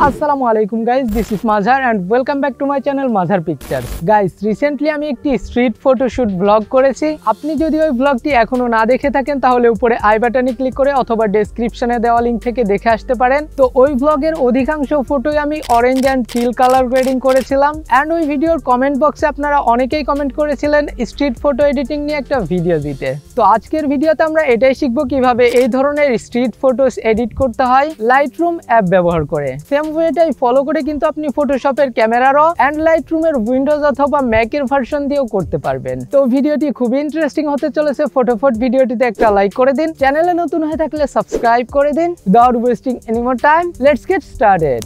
আসসালামু আলাইকুম guys, this is মাঝার and welcome back to my channel মাঝার picture. Guys, recently আমি একটি স্ট্রিট ফটোশুট ব্লগ করেছি। আপনি যদি ওই ব্লগটি এখনো না দেখে থাকেন তাহলে উপরে আই বাটনে ক্লিক করে অথবা ডেসক্রিপশনে দেওয়া লিঙ্ক থেকে দেখে আসতে পারেন। তো ওই ব্লগের অধিকাংশ ফটোই আমি orange and till colour grading করেছিলাম। অ্যান্ড ওই ভিডিওর কমেন্ট বক্সে আপনারা অনেকেই কমেন্ট করেছিলেন স্ট্রিট ফটো এডিটিং নিয়ে একটা ভিডিও দিতে। তো আজকের ভিডিওতে আমরা এটাই শিখবো কিভাবে এই ধরনের স্ট্রিট ফটোস এডিট করতে হয় লাইটরুম অ্যাপ ব্যবহার করে। সেম ওয়েটাই ফলো করে কিন্তু আপনি ফটোশপের ক্যামেরা র অ্যান্ড লাইটরুমের উইন্ডোজ অথবা ম্যাকের ভার্সন দিয়েও করতে পারবেন। তো ভিডিওটি খুবই ইন্টারেস্টিং হতে চলেছে। ফটোফট ভিডিওটিতে একটা লাইক করে দিন, চ্যানেলে নতুন হয়ে থাকলে সাবস্ক্রাইব করে দিন। Without wasting any more time, let's get started.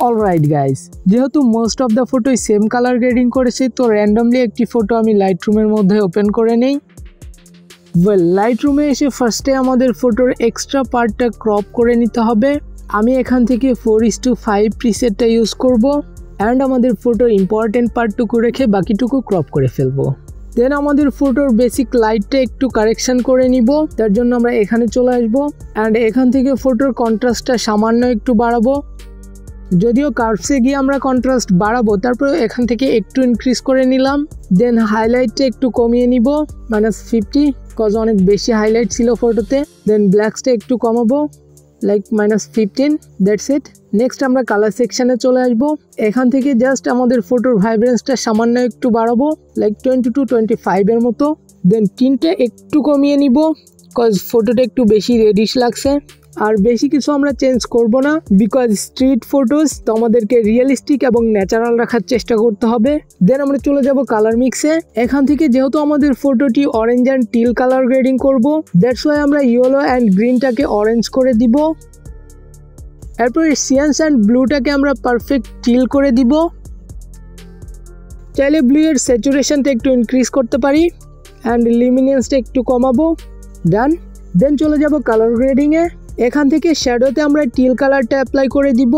Alright guys, যেহেতু মোস্ট অফ দ্য ফটোই সেম কালার গ্রেডিং করেছি, তো র্যান্ডমলি একটি ফটো আমি লাইটরুমের মধ্যে ওপেন করে নেই। লাইটরুমে এসে ফার্স্টে আমাদের ফটোর এক্সট্রা পার্টটা ক্রপ করে নিতে হবে। আমি এখান থেকে 4:5 প্রিসেটটা ইউজ করব অ্যান্ড আমাদের ফটোর ইম্পর্টেন্ট পার্টটুকু রেখে বাকিটুকু ক্রপ করে ফেলবো। দেন আমাদের ফটোর বেসিক লাইটটা একটু কারেকশন করে নিব। তার জন্য আমরা এখানে চলে আসবো অ্যান্ড এখান থেকে ফটোর কন্ট্রাস্টটা সামান্য একটু বাড়াবো। যদিও কার্ভসে গিয়ে আমরা কন্ট্রাস্ট বাড়াবো, তারপর এখান থেকে একটু ইনক্রিজ করে নিলাম। দেন হাইলাইটটা একটু কমিয়ে নিব, -50, কজ অনেক বেশি হাইলাইট ছিল ফটোতে। দেন ব্ল্যাকসটা একটু কমাবো, লাইক -15। That's it. নেক্সট আমরা কালার সেকশনে চলে আসবো। এখান থেকে জাস্ট আমাদের ফটোর ভাইব্রেন্সটা সামান্য একটু বাড়াবো, লাইক 20 to 25 এর মতো। দেন টিনটা একটু কমিয়ে নিব, কজ ফটোটা একটু বেশি রেডিশ লাগছে। আর বেশি কিছু আমরা চেঞ্জ করব না, বিকজ স্ট্রিট ফটোস তো আমাদেরকে রিয়েলিস্টিক এবং ন্যাচারাল রাখার চেষ্টা করতে হবে। দেন আমরা চলে যাব কালার মিক্সে। এখান থেকে যেহেতু আমাদের ফটোটি orange and till colour grading করব, দ্যাটস ওয়াই আমরা ইয়েলো অ্যান্ড গ্রিনটাকে অরেঞ্জ করে দিব। এরপর সিয়ান্স অ্যান্ড ব্লুটাকে আমরা পারফেক্ট টিল করে দিব। চাইলে ব্লু এর স্যাচুরেশনটা একটু ইনক্রিজ করতে পারি অ্যান্ড লিমিনেন্সটা একটু কমাবো। ডান। দেন চলে যাব কালার গ্রেডিংয়ে। এখান থেকে শ্যাডোতে আমরা টিল কালারটা অ্যাপ্লাই করে দিব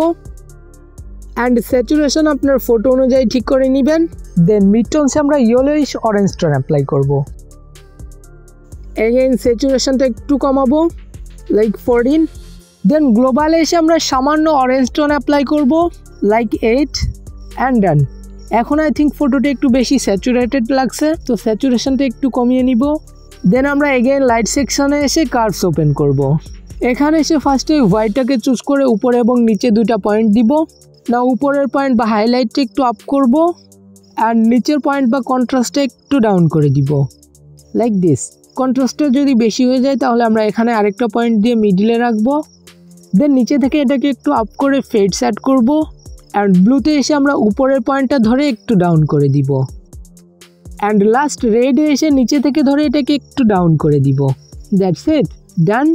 অ্যান্ড স্যাচুরেশন আপনার ফটো অনুযায়ী ঠিক করে নেবেন। দেন মিডটোনসে আমরা ইয়েলোইশ অরেঞ্জ টোন অ্যাপ্লাই করব। এগেইন স্যাচুরেশনটা একটু কমাবো, লাইক 14। দেন গ্লোবালে এসে আমরা সামান্য অরেঞ্জ টোন অ্যাপ্লাই করব, লাইক 8 অ্যান্ড ডান। এখন আই থিঙ্ক ফটোটা একটু বেশি স্যাচুরেটেড লাগছে, তো স্যাচুরেশনটা একটু কমিয়ে নিব। দেন আমরা এগেইন লাইট সেকশনে এসে কার্ভস ওপেন করব। এখানে এসে ফার্স্টে হোয়াইটটাকে চুজ করে উপরে এবং নিচে দুইটা পয়েন্ট দিব। না উপরের পয়েন্ট বা হাইলাইটটা একটু আপ করব অ্যান্ড নিচের পয়েন্ট বা কন্ট্রাস্টটা একটু ডাউন করে দিব, লাইক দিস। কন্ট্রাস্টটা যদি বেশি হয়ে যায় তাহলে আমরা এখানে আরেকটা পয়েন্ট দিয়ে মিডিলে রাখবো। দেন নিচে থেকে এটাকে একটু আপ করে ফেডস অ্যাড করব অ্যান্ড ব্লুতে এসে আমরা উপরের পয়েন্টটা ধরে একটু ডাউন করে দিব অ্যান্ড লাস্ট রেডে এসে নিচে থেকে ধরে এটাকে একটু ডাউন করে দিব। দ্যাটস ইট, ডান।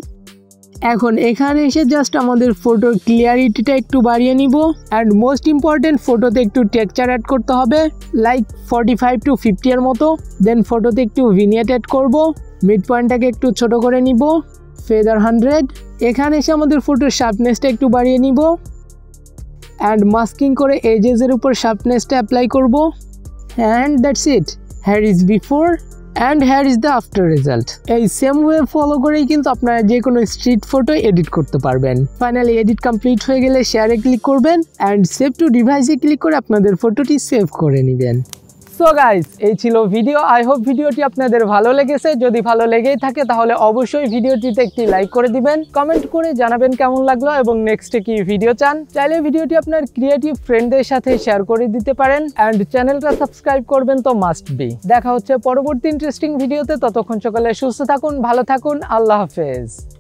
এখন এখানে এসে জাস্ট আমাদের ফটোর ক্লিয়ারিটিটা একটু বাড়িয়ে নিব অ্যান্ড মোস্ট ইম্পর্টেন্ট ফটোতে একটু টেক্সচার অ্যাড করতে হবে, লাইক 45 to 50 এর মতো। দেন ফটোতে একটু ভিনিয়েট অ্যাড করব, মিড পয়েন্টটাকে একটু ছোট করে নিব, ফেদার 100। এখানে এসে আমাদের ফটোর শার্পনেসটা একটু বাড়িয়ে নিব অ্যান্ড মাস্কিং করে এজেসের উপর শার্পনেসটা অ্যাপ্লাই করব and that's it. Hair is before and hair is the after result. এই সেম ওয়ে ফলো করেই কিন্তু আপনারা যে কোনো স্ট্রিট ফটো এডিট করতে পারবেন। ফাইনালি এডিট কমপ্লিট হয়ে গেলে শেয়ারে ক্লিক করবেন অ্যান্ড সেভ টু ডিভাইসে ক্লিক করে আপনাদের ফটোটি সেভ করে নেবেন। সো গাইস, এই ছিল ভিডিও। আই হোপ ভিডিওটি আপনাদের ভালো লেগেছে। যদি ভালো লেগেই থাকে তাহলে অবশ্যই ভিডিওটিতে একটি লাইক করে দিবেন, কমেন্ট করে জানাবেন কেমন লাগলো এবং নেক্সটে কি ভিডিও চান। চাইলে ভিডিওটি আপনার ক্রিয়েটিভ ফ্রেন্ডদের সাথে শেয়ার করে দিতে পারেন অ্যান্ড চ্যানেলটা সাবস্ক্রাইব করবেন তো মাস্ট বি। দেখা হচ্ছে পরবর্তী ইন্টারেস্টিং ভিডিওতে। ততক্ষণ সকালে সুস্থ থাকুন, ভালো থাকুন, আল্লাহ হাফেজ।